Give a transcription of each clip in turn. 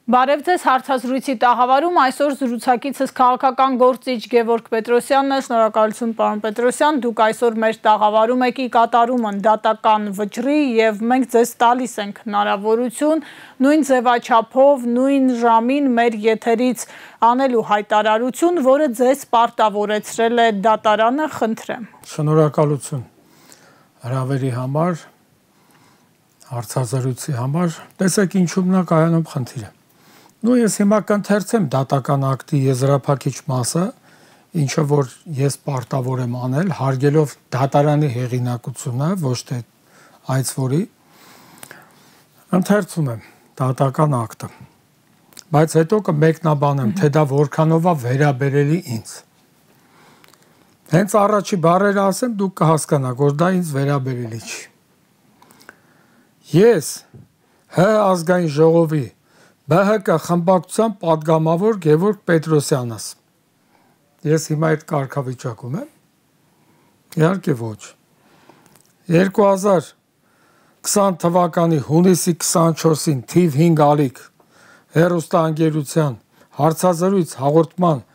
Բարև ձեզ հարցազրույցի տաղավարում այսօր զրուցակիցս քաղաքական գործիչ Գևորգ Պետրոսյանն է, շնորհակալություն պարոն Պետրոսյան, դուք այսօր մեր տաղավարում եք ի կատարումն դատական վճռի եւ մենք ձեզ տալիս ենք հնարավորություն նույն ձևաչափով, նույն ժամին մեր եթերից անելու հայտարարություն, որը ձեզ պարտավորեցրել է դատարանը, խնդրեմ։ Շնորհակալություն հրավերի համար, հարցազրույցի համար, տեսեք ինչու՞մն է կայանում խնդիրը։ Նույն ես հիմա կընթերցեմ դատական ակտի եզրափակիչ մասը, ինչը որ ես պարտավոր եմ անել, հարգելով դատարանի հեղինակությունը, ոչ թե այս որի, ընթերցում եմ դատական ակտը, բայց հետո կմեկնաբանեմ, թե դա որքանով է վերաբերելի ինձ։ Հենց առաջի բառերը ասեմ, դուք կհասկանաք, որ դա ինձ վերաբերելի չի։ Ես Հ ազգային ժողովի ԲՀԿ խմբակցության պատգամավոր Գևորգ Պետրոսյանս։ Ես հիմա այդ կարգավիճակում եմ։ Իհարկե ոչ։ 2020 թվականի հունիսի 24-ին թիվ 5 ալիք հեռուստաընկերության հարցազրույց հաղորդման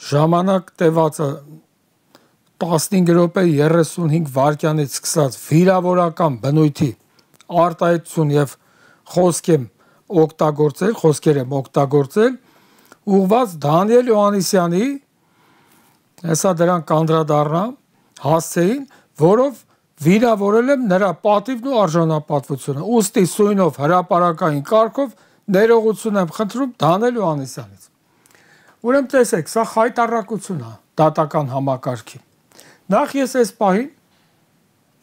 ժամանակ տևածը 15 րոպե 35 վայրկյանից սկսած վիրավորական բնույթի արտահայտություն եւ խոսքեր եմ օգտագործել ուղղված Դանիել Հովհաննիսյանի, հեսա դրան կանդրադառնամ, հասցեին, որով վիրավորել եմ նրա պատիվն ու արժանապատվությունը։ Ուստի սույնով հրապարակային կարգով ներողություն եմ խնդրում Դանիել Հովհաննիսյանից։ Ուրեմն տեսեք, սա խայտառակություն է դատական համակարգի։ Նախ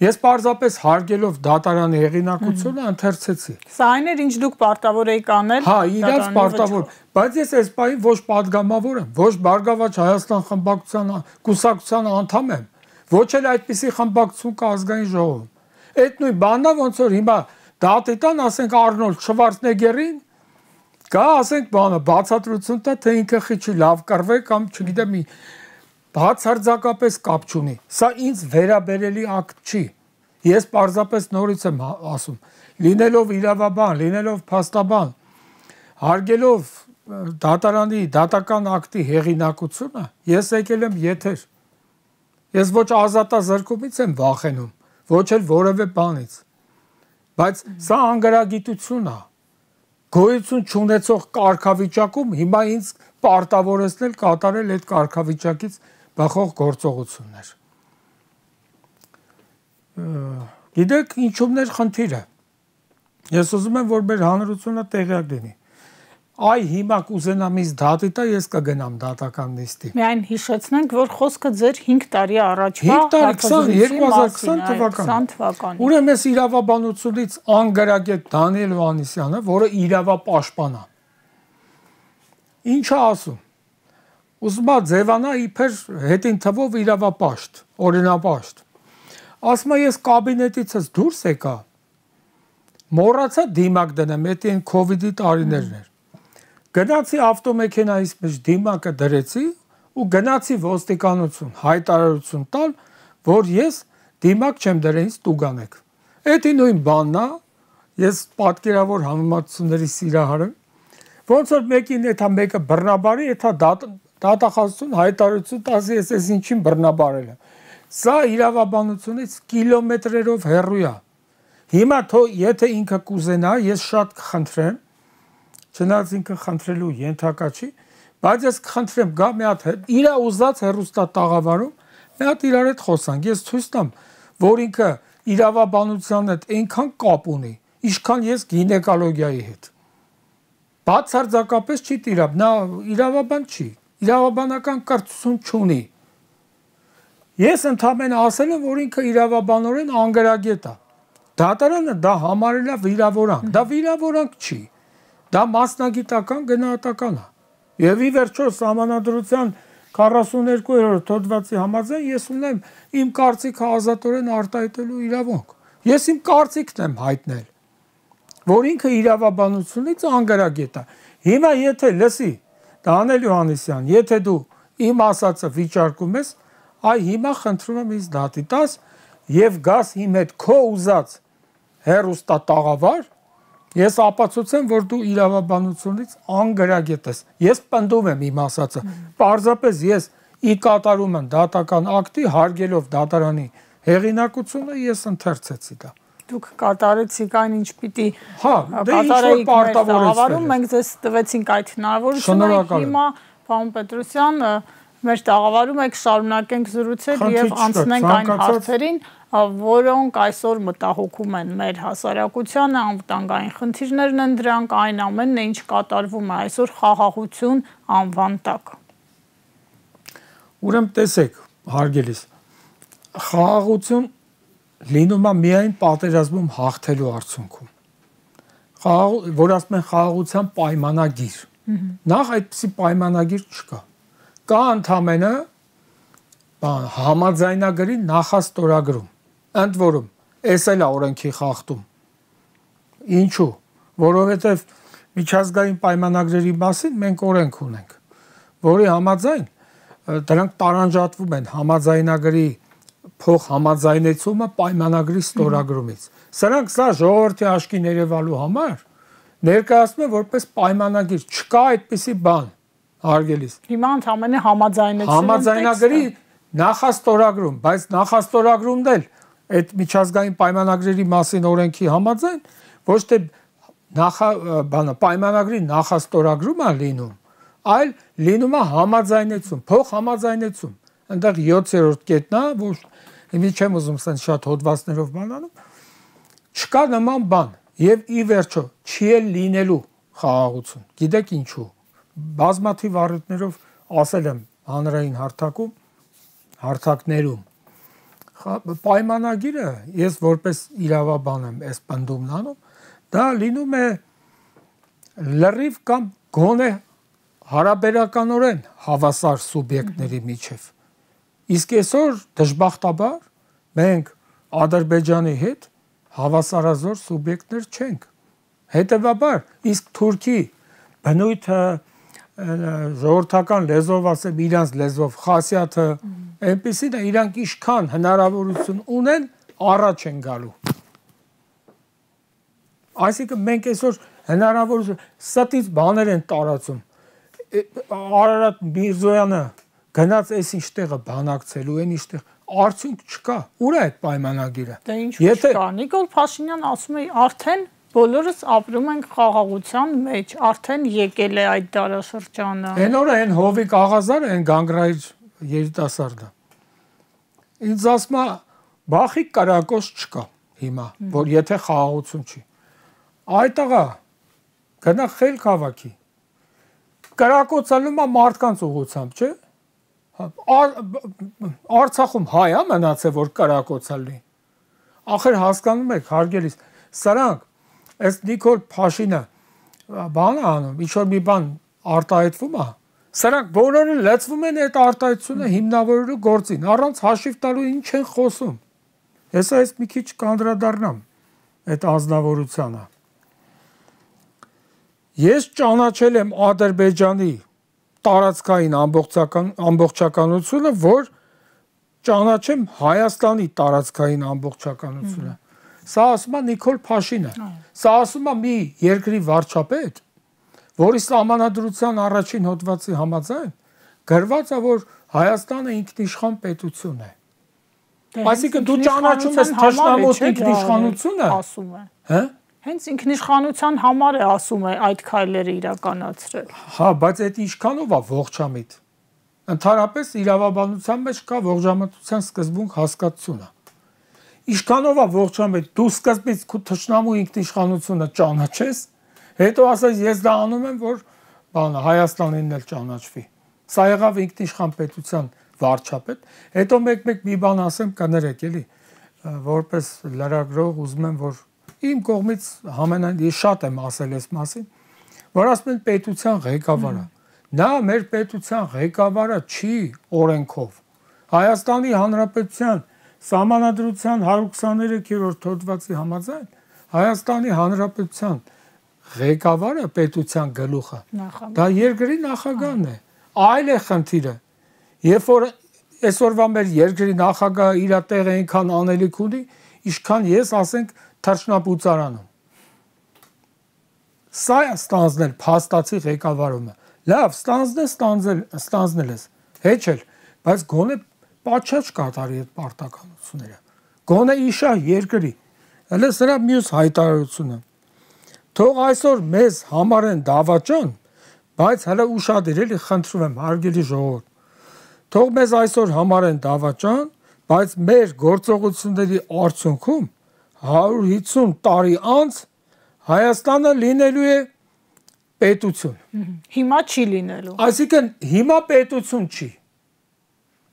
ես պարզապես հարգելով դատարանի հեղինակությունը ընթերցեցի։ Սա այն էր, ինչ դուք պարտավոր եք անել։ Հա, իրաց պարտավոր, բայց ես այս պահին ոչ պատգամավոր եմ, ոչ Բարգավաճ Հայաստան խմբակցության կուսակցության անդամ եմ, ոչ էլ այդպիսի խմբակցություն կա ազգային ժողովում։ Այդ նույն բանն է, ոնց որ հիմա դատի տան, ասենք Արնոլդ Շվարցնեգերին, կա, ասենք բանը, բացատրություն տա, թե ինքը խիչի լավ կռվե կամ չգիտեմ բացարձակապես կապ չունի։ Սա ինձ վերաբերելի ակտ չի։ Ես պարզապես նորից եմ ասում, լինելով իրավաբան, լինելով փաստաբան, հարգելով դատարանի դատական ակտի հեղինակությունը, ես եկել եմ եթեր։ Ես ոչ ազատազրկումից եմ վախենում, ոչ էլ որևէ բանից։ Բայց սա անգարագիտություն է։ Գոյություն չունեցող կարգավիճակում հիմա ինձ պարտավորեցնել կատարել այդ կարգավիճակից բխող գործողություններ։ Գիտեք, ինչու՞մն էր խնդիրը։ Ես ուզում եմ, որ մեր հանրությունը տեղյակ լինի։ Այ հիմա կուզենամ ինձ դատի տա, ես կգնամ դատական նիստի։ Միայն հիշեցնենք, որ խոսքը ձեր 5 տարի առաջվա 2020 թվական։ Ուրեմն ես իրավաբանությունից անգարագետ Դանիել Հովհաննիսյանը, որը իրավապաշտպան է։ Ինչ է ասում։ Ուզում է ձևանա իբր հետին թվով իրավապաշտ, օրինապաշտ։ Ասում է ես կաբինետիցս դուրս եկա, մոռացա դիմակ դնեմ, դա այն քովիդի տարիներն էր։ Գնացի ավտոմեքենայից մեջ դիմակը դրեցի ու գնացի ոստիկանություն, հայտարարություն տալ, որ ես դիմակ չեմ դրել, ինձ տուգանեք։ Դա նույն բանն է, ես պատկերավոր համեմատությունների սիրահար եմ, ոնց որ մեկին էթա մեկը բռնաբարի, էթա դատախազություն, հայտարարություն տասի, ես ինչին բռնաբարել եմ։ Սա իրավաբանությունից կիլոմետրերով հեռու է։ Հիմա եթե ինքը կուզենա, ես շատ կխնդրեմ, չնայած ինքը խնդրելու ենթակա չի, բայց ես կխնդրեմ գա մի հատ իր ուզած հեռուստատաղավարում մի հատ իրար հետ խոսանք, ես ցույց տամ, որ ինքը իրավաբանության հետ այնքան կապ ունի, ինչքան ես գինեկոլոգիայի հետ։ Բացարձակապես չի տիրապ, նա իրավաբան չի, իրավաբանական կրթություն չունի։ Ես ընդհանրապես ասել եմ, որ ինքը իրավաբանորեն անգարագետ է։ Դատարանը դա համարել է վիրավորանք, դա վիրավորանք չի։ Դա մասնագիտական գնահատական է։ Եվ ի վերջո Սահմանադրության 42-րդ հոդվածի համաձայն ես ունեմ իմ կարծիքը ազատորեն արտահայտելու իրավունք։ Ես իմ կարծիքն եմ հայտնել, որ ինքը իրավաբանությունից անգարագետ է։ Հիմա եթե լսի Դանիել Հովհաննիսյան, եթե դու իմ ասածը վիճարկում ես, այ հիմա խնդրում եմ ինձ դատի տաս եւ գաս իմ հետ քո ուզած հեռուստատաղավար Ես ապացուցեմ, որ դու իրավաբանությունից անգրագետ ես։ Ես պնդում եմ իմ ասածը։ Պարզապես ես ի կատարում եմ դատական ակտի հարգելով դատարանի հեղինակությունը ես ընթերցեցի դա։ Դուք կատարեցիք այն ինչ պիտի կատարեիք մեր մենք ձեզ տվեցինք այդ հնարավորությունը։ Հիմա պարոն Պետրոսյան, մեր տաղավարում եք շարունակենք զրուցել եւ անցնենք այն հարցերին, որոնք այսօր մտահոգում են մեր հասարակությանը, անվտանգային խնդիրներն են դրանք, այն ամենն է, ինչ կատարվում է այսօր խաղաղություն անվան տակ։ Ուրեմն տեսեք, հարգելիս, խաղաղություն լինում է միայն պատերազմում հաղթելու արդյունքում։ Որ ասում են խաղաղության պայմանագիր։ Նախ այդպիսի պայմանագիր չկա։ Կա ընդամենը համաձայնագրի նախաստորագրում։ Ընդ որում, էս էլ է օրենքի խախտում։ Ինչու՞։ Որովհետև միջազգային պայմանագրերի մասին մենք օրենք ունենք, որի համաձայն դրանք տարանջատվում են համաձայնագրի փոխհամաձայնեցումը պայմանագրի ստորագրումից։ Սրանք սա ժողովրդի աչքի ներևալու համար ներկայացնում են որպես պայմանագիր, չկա այդպիսի բան, հարգելիս։ Հիմա ընդամենը համաձայնեցում համաձայնագրի նախաստորագրում, բայց նախաստորագրումն էլ այդ միջազգային պայմանագրերի մասին օրենքի համաձայն ոչ թե պայմանագրի նախաստորագրում է լինում, այլ լինում է համաձայնեցում, փոխհամաձայնեցում։ Այնտեղ 7-րդ կետն է, որ հիմա չեմ ուզում ասել շատ հոդվածներով բանանում, չկա նման բան եւ ի վերջո չի էլ լինելու խաղաղություն։ Գիտեք ինչու։ Բազմաթիվ առիթներով ասել եմ հանրային հարթակներում պայմանագիրը ես որպես իրավաբան եմ այս պնդումն անում, դա լինում է լրիվ կամ գոնե հարաբերականորեն հավասար սուբյեկտների միջև։ Իսկ այսօր դժբախտաբար մենք Ադրբեջանի հետ հավասարազոր սուբյեկտներ չենք։ Հետևաբար իսկ Թուրքի բնույթը ժողովրդական լեզվով ասեմ իրանց լեզվով խասյաթը այնպեսին է իրանք իշքան հնարավորություն ունեն առաջ են գալու։ Այսինքն մենք այսօր հնարավորություն ստից բաներ են տարածում։ Արարատ Միրզոյանը գնաց այս ինչ տեղը բանակցելու, այն ինչ տեղ արդյունք չկա։ Ուր է այդ պայմանագիրը։ Դա ինչու՞ չկա։ Նիկոլ Փաշինյան ասում է արդեն բոլորս ապրում ենք խաղաղության մեջ, արդեն եկել է այդ դարաշրջանը։ Այն օրը այն Հովիկ Աղազարը, այն գանգրայր երիտասարդը։ Ինձ ասում է, բախի կրակոց չկա հիմա, որ եթե խաղաղություն չի։ Այդ աղա գնա խելք հավաքի։ Կրակոցալում է մարդկանց ուղղությամբ, չէ՞։ Արցախում հայ է մնացել, որ կրակոցալի։ Ախր հասկանում եք, հարգելիս, սրանք այս Նիկոլ Փաշինը բան անում, ինչ-որ մի բան արտահայտվում է, սրանք բոլորը լծվում են այդ արտահայտությունը հիմնավորելու գործին, առանց հաշիվ տալու ինչ են խոսում։ Հեսա ես մի քիչ կանդրադառնամ այդ ազնվորությանը։ Ես ճանաչել եմ Ադրբեջանի տարածքային ամբողջականությունը, որ ճանաչեմ Հայաստանի տարածքային ամբողջականությունը։ Սա ասում է Նիկոլ Փաշինը։ Սա ասում է մի երկրի վարչապետ, որի սահմանադրության առաջին հոդվածի համաձայն գրված է, որ Հայաստանը ինքնիշխան պետություն է։ Այսինքն դու ճանաչում ես թշնամու ինքնիշխանությունը, ասում է։ Հա։ Հենց ինքնիշխանության համար է ասում է այդ քայլերը իրականացրել։ Հա, բայց այդ ինչքանով է ողջամիտ։ Ընդհանրապես իրավաբանության մեջ կա ողջամտության սկզբունք հասկացությունը։ Ինչքանով է ողջամիտ, դու սկզբից քո թշնամու ինքնիշխանությունը ճանաչես, հետո ասես ես դա անում եմ, որ բանը Հայաստանին էլ ճանաչվի։ Սա եղավ ինքնիշխան պետության վարչապետ, հետո մեկ-մեկ մի բան ասեմ, կներեք էլի, որպես լրագրող ուզում եմ, որ իմ կողմից համենայն ես շատ եմ ասել այս մասին, որ ասում են պետության ղեկավարը։ Նա մեր պետության ղեկավարը չի օրենքով։ Հայաստանի Հանրապետության Սահմանադրության 123-րդ հոդվածի համաձայն Հայաստանի Հանրապետության ղեկավարը պետության գլուխը դա երկրի նախագահն է։ Այլ է խնդիրը։ Երբ որ այսօրվա մեր երկրի նախագահը իր տեղը այնքան անելիք ունի, ինչքան ես ասենք թռչնաբուծարանում։ Սա է ստանձնել փաստացի ղեկավարումը։ Լավ, ստանձնել ես, հեչել, բայց գոնե պատշաճ կատարի այդ պարտականությունները։ Գոնե իշա երկրի։ Հələ սրա մյուս հայտարարությունը։ Թող այսօր մեզ համարեն դավաճան, բայց հələ ուշադիր էլի խնդրում եմ, հարգելի ժողովուրդ։ Թող մեզ այսօր համարեն դավաճան, բայց մեր գործողությունների արդյունքում 150 տարի անց Հայաստանը լինելու է պետություն։ Հիմա չի լինելու։ Այսինքն հիմա պետություն չի։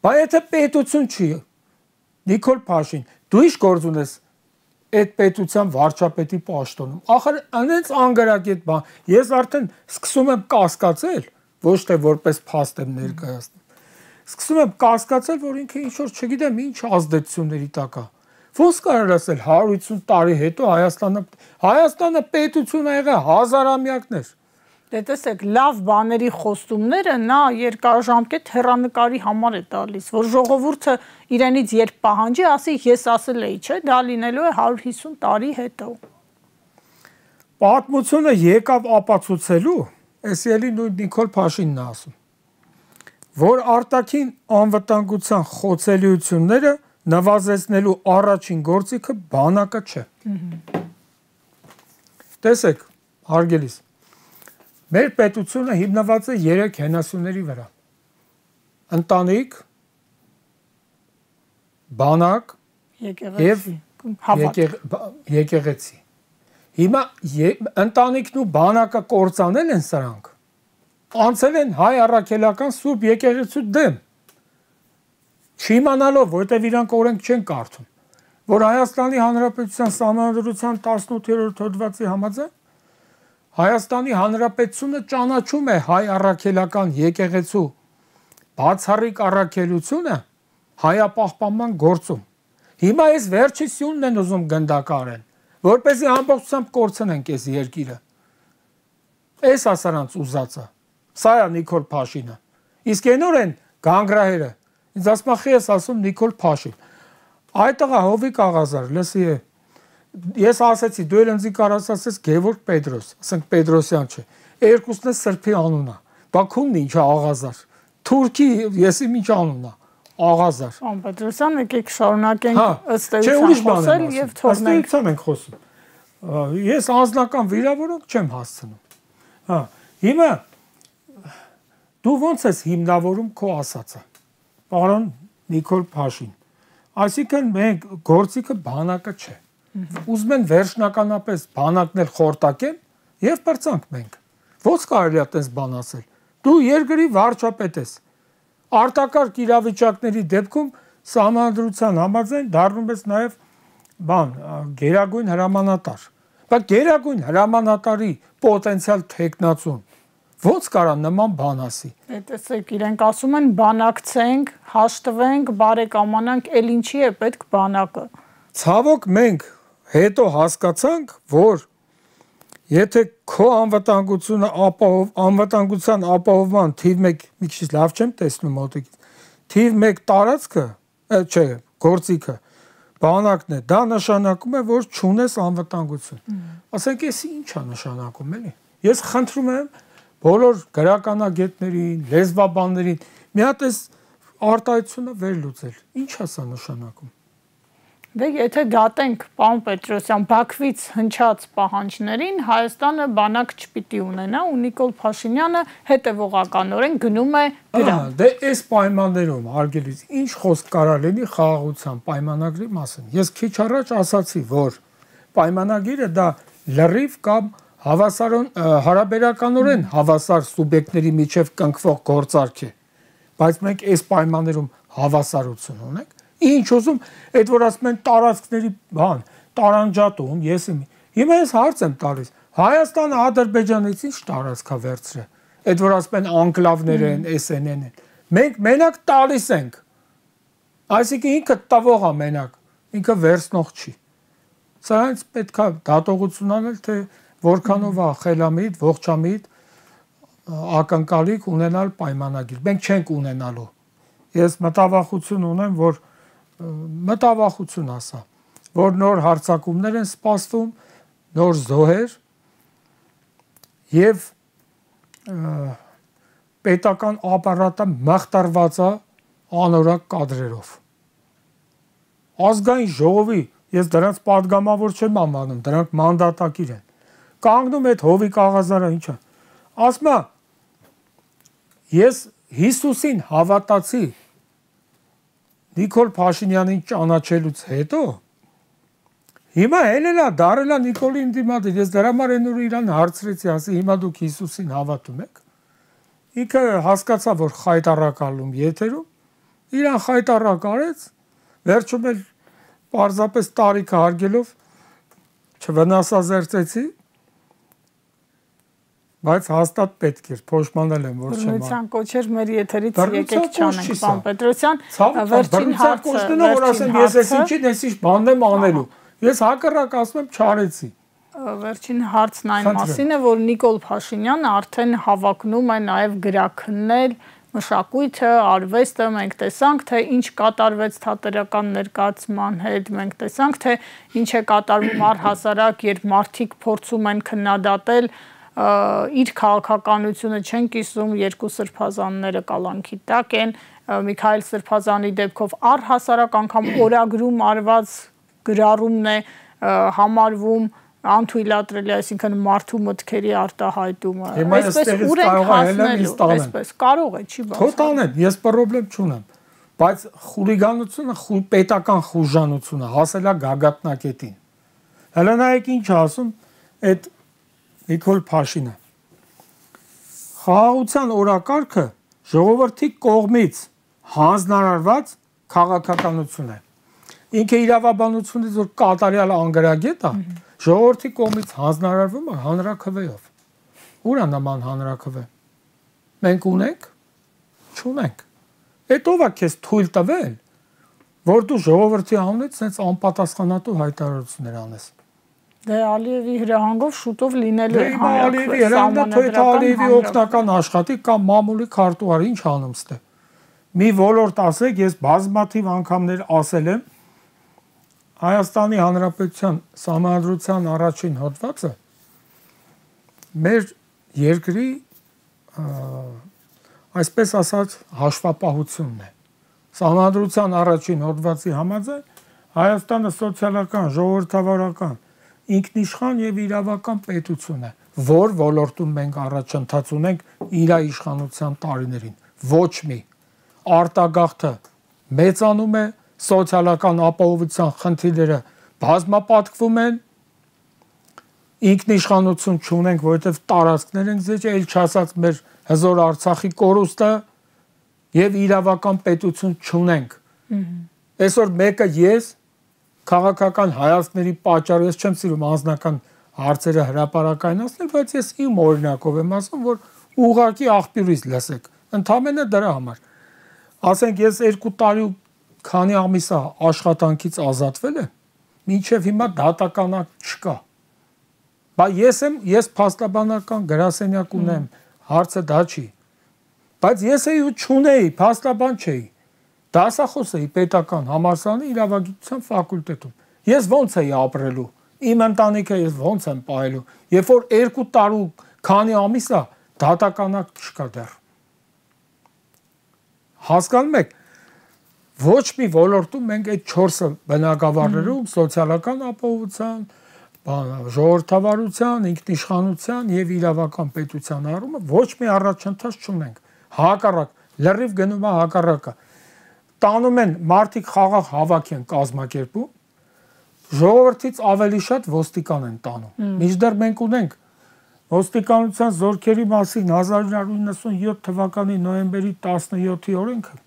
Բայց եթե պետություն չի, Նիկոլ Փաշին, դու ի՞նչ գործ ունես այդ պետության վարչապետի պաշտոնում։ Ախր անենց անգարակետ բան։ Ես արդեն սկսում եմ կասկածել, ոչ թե որպես փաստ եմ ներկայացնում։ Սկսում եմ կասկածել, որ ինքը ինչ որ չգիտեմ ինչ ազդեցությունների տակ է։ Ոնց կարող ասել 150 տարի հետո Հայաստանը պետություն ա եղել հազարամյակներ։ Դե տեսեք, լավ բաների խոստումները նա երկարաժամկետ հեռանկարի համար է տալիս, որ ժողովուրդը իրենից երբ պահանջի, ասի ես ասել էի, չէ, դա լինելու է 150 տարի հետո։ Պատմությունը եկավ ապացուցելու, էսի էլի նույն Նիկոլ Փաշինն է ասում, որ արտաքին անվտանգության խոցելիությունները նվազեցնելու առաջին գործիքը բանակը չէ։ Տեսեք, հարգելիս, մեր պետությունը հիմնված է 3 հենասյուների վրա։ Ընտանիք, բանակ եւ եկեղեցի։ Հիմա ընտանիքն ու բանակը կործանել են սրանք։ Անցել են հայ առաքելական Սուրբ եկեղեցու դեմ։ Չիմանալով, որտեվ իրանք օրենք չեն կարդում, որ Հայաստանի Հանրապետության Սահմանադրության 18-րդ հոդվածի համաձայն Հայաստանի Հանրապետությունը ճանաչում է հայ առաքելական եկեղեցու բացառիկ առաքելությունը հայապահպանման գործում։ Հիմա այս վերջի սյունն են ուզում գնդակարեն, որպեսզի ամբողջությամբ կորցնենք այս երկիրը։ Այս ասարանց ուզածը։ Սա է Նիկոլ Փաշինը։ Իսկ այնօր գանգրահերը ինձ ասում է ես ասում Նիկոլ Փաշին։ Այդ տղա Հովիկ Աղազար, լսի է։ Ես ասեցի, դու էլ ինձ կարաս ասես Գևորգ Պետրոս, ասենք Պետրոսյան չէ։ Երկուսն է սրբի անունա։ Բաքումն ինչ է Աղազար։ Թուրքի եսի ինչ անունա։ Աղազար։ Պարոն Պետրոսյան, եկեք շարունակենք ըստ էության խոսել եւ թողնենք։ Ըստ էության ենք խոսում։ Ես անձնական վիրավորանք չեմ հասցնում։ Հա, հիմա դու ո՞նց ես հիմնավորում քո ասածը։ Պարոն Նիկոլ Փաշին։ Այսինքն մենք գործիքը բանակը չէ։ Ուզում են վերջնականապես բանակն էլ խորտակեն եւ բրցանք մենք։ Ոնց կարելի է այդպես բան ասել։ Դու երկրի վարչապետ ես։ Արտակարգ իրավիճակների դեպքում Սահմանադրության համաձայն դառնում ես նաեւ գերագույն հրամանատար։ Բայց գերագույն հրամանատարի պոտենցիալ տեխնացուն ոնց կարա նման բան ասի։ Տեսեք, իրենք ասում են բանակցենք, հաշտվենք, բարեկամանանք, ել ինչի է պետք բանակը։ Ցավոք մենք հետո հասկացանք, որ եթե քո անվտանգության ապահովման թիվ 1, մի քիչ լավ չեմ տեսնում մոտիկից, թիվ 1 տարածքը, չէ, գործիքը բանակն է, դա նշանակում է, որ չունես անվտանգություն։ Ասենք էս ի՞նչ է նշանակում, էլի։ Ես խնդրում եմ բոլոր գրականագետներին, լեզվաբաններին մի հատ էս արտահայտությունը վերլուծել։ Ինչ է սա նշանակում։ Դե եթե դատենք, պարոն Պետրոսյան, Բաքվից հնչած պահանջներին, Հայաստանը բանակ չպիտի ունենա ու Նիկոլ Փաշինյանը հետևողականորեն գնում է դրան։ Դե այս պայմաններում, հարգելիս, ինչ խոսք կարա լինի խաղաղության պայմանագրի մասին։ Ես քիչ առաջ ասացի, որ պայմանագիրը դա լրիվ կամ հարաբերականորեն հավասար սուբյեկտների միջև կնքվող գործարք է, բայց մենք այս պայմաններում հավասարություն ունենք։ Ինչ ուզում, այդ որ ասում են տարածքների բան, տարանջատում, ես հիմա ես հարց եմ տալիս, Հայաստանը Ադրբեջանից ինչ տարածքա վերցրել, այդ որ ասում են անկլավներ են, SNN են, մենք մենակ տալիս ենք, այսինքն ինքը տվող է մենակ, ինքը վերցնող չի, սրանց պետք է դատողություն անել, թե որքանով է խելամիտ, ողջամիտ, ակնկալիք ունենալ պայմանագիր, մենք չենք ունենալու, ես մտավախություն ունեմ, որ մտավախություն ասա, որ նոր հարձակումներ են սպասվում, նոր զոհեր, եւ պետական ապարատը մեղտարված է անորակ կադրերով։ Ազգային ժողովի ես դրանց падգամավոր չեմ անվանում, դրանք մանդատակիր են։ Կանգնում այդ հովի կաղազարը ինչա։ Ասում է ես Հիսուսին հավատացի Նիկոլ Փաշինյանին ճանաչելուց հետո հիմա ելելա դարելա Նիկոլին դիմադիր ես դրա համար այն որ իրան հարցրեցի ասի հիմա դուք Հիսուսին հավատում եք ինքը հասկացա որ խայտարակալում եթերում իրան խայտարակ արեց վերջում էլ պարզապես տարիքը հարգելով չվնասազերծեցի բայց հաստատ պետք էր փոշմանել եմ որ չեմ Բռնության կոչեր մեր եթերից եկեք չանենք պարոն Պետրոսյան վերջին հարցը որ ասեմ ես էս ինչին էս ինչ բան եմ անելու ես հակառակ ասում եմ չարեցի Վերջին հարցն այն մասին է որ Նիկոլ Փաշինյանը արդեն հավակնում է նաև գրաքննել մշակույթը, արվեստը, մենք տեսանք, թե ինչ կատարվեց թատերական ներկայացման հետ, մենք տեսանք, թե ինչ է կատարվում առհասարակ, երբ մարդիկ փորձում են քննադատել իր քաղաքականությունը չեն կիսում, երկու սրբազանները կալանքի տակ են, Միքայել Սրբազանի դեպքով առհասարակ անգամ օրագրում արված գրառումն է համարվում անթույլատրելի, այսինքն մարդու մտքերի արտահայտումը։ Այսպես ուր են հասնելու, այսպես կարող է, չի բացառում։ Թոտանեն, ես պրոբլեմ չունեմ, բայց խուլիգանությունը, պետական խուժանությունը հասել է գագաթնակետին։ Հələ նայեք ինչ ասում այդ Նիկոլ Փաշինը։ Խաղաղության օրակարգը ժողովրդի կողմից հանձնարարված քաղաքականություն է։ Ինքը իրավաբանությունից որ կատարյալ անգրագետ է, ժողովրդի կողմից հանձնարարվում է հանրաքվեով։ Ուր է նման հանրաքվե։ Մենք ունենք, չունենք։ Այդ ով է քեզ թույլ տվել, որ դու ժողովրդի անունից sense անպատասխանատու հայտարարություններ անես։ Դե Ալիևի հրահանգով շուտով լինելու է Ալիևի հրահանգը Ալիևի օգնական աշխատիկ կամ մամուլի քարտուղար ինչ անում ստե։ Մի ոլորտ ասեք, ես բազմաթիվ անգամներ ասել եմ Հայաստանի Հանրապետության Սահմանադրության առաջին հոդվածը մեր երկրի այսպես ասած հաշվապահությունն է։ Սահմանադրության առաջին հոդվածի համաձայն Հայաստանը սոցիալական, ժողովրդավարական, ինքնիշխան եւ իրավական պետություն է, որ ոլորտում մենք առաջընթաց ունենք իր իշխանության տարիներին։ Ոչ մի արտագաղթը մեծանում է սոցիալական ապահովության խնդիրները բազմապատկվում են ինքնիշխանություն չունենք որովհետև տարածքներ են զեջը այլ չասած մեր հզոր Արցախի կորուստը եւ իրավական պետություն չունենք այսօր մեկը ես քաղաքական հայացքների պատճառով ես չեմ սիրում անձնական հարցերը հրապարակայնացնել բայց ես իմ օրինակով եմ ասում որ ուղղակի աղբյուրից լսեք ընդամենը դրա համար ասենք ես 2 տարի քանի ամիս է աշխատանքից ազատվել է մինչև հիմա դատականակ չկա բայց ես փաստաբանական գրասենյակ ունեմ հարցը դա չի բայց ես էի ու չունեի փաստաբան չէի դասախոս էի պետական համալսարանի իրավագիտության ֆակուլտետում ես ոնց էի ապրելու իմ ընտանիքը ես ոնց եմ պահելու երբ որ 2 տարի քանի ամիս է դատականակ չկա դեռ հասկանում եք ոչ մի ոլորտում մենք այդ 4 բնակավարներում սոցիալական ապահովության, ժողովրդավարության, ինքնիշխանության եւ իրավական պետության առումը ոչ մի առաջընթաց չունենք։ Հակառակ, լրիվ գնում է հակառակը։ Տանում են մարդիկ խաղաղ հավաք են կազմակերպում, ժողովրդից ավելի շատ ոստիկան են տանում։ Մինչդեռ մենք ունենք ոստիկանության զորքերի մասին 1997 թվականի նոյեմբերի 17-ի օրենքը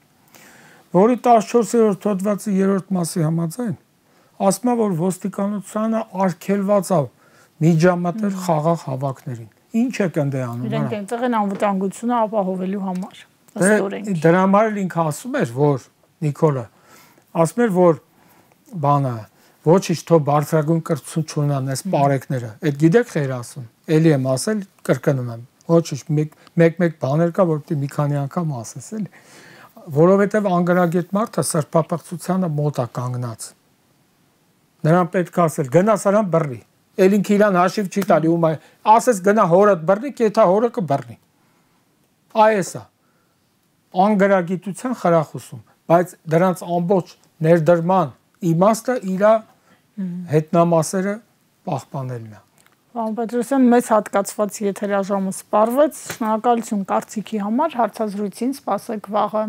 որի 14-րդ հոդվածի 3-րդ մասի համաձայն ասում է որ ոստիկանությունը արգելված է միջամտել խաղաղ հավաքներին։ Ինչ է կնդե անում։ Իրենք այնտեղ են անվտանգությունը ապահովելու համար։ Ըստ օրենքի։ Դրա համար էլ ինքը ասում էր որ Նիկոլը ասում էր որ բանը ոչինչ թող բարձրագույն կրթություն չունենան այս պարեկները։ Այդ գիտեք խեր ասում։ Էլի եմ ասել, կրկնում եմ։ Ոչինչ մեկ բաներ կա որ մի քանի անգամ ասես էլի։ Որովհետև անգրագետ մարդը սրբապղծությանը մոտ է կանգնած։ Նրան պետք է ասել գնաս արան բռի։ Էլ ինքը իրան հաշիվ չի տալի ում ասես գնա հորդ բռնի, կեթա հորը կբռնի։ Այս է անգրագիտության խրախուսում, բայց դրանց ամբողջ ներդրման իմաստը իր հետնամասերը պահպանելն է։ Պարոն Պետրոսյան, մեծ հատկացված եթերաժամը սպառվեց, շնորհակալություն կարծիքի համար, հարցազրույցին սպասեք վաղը։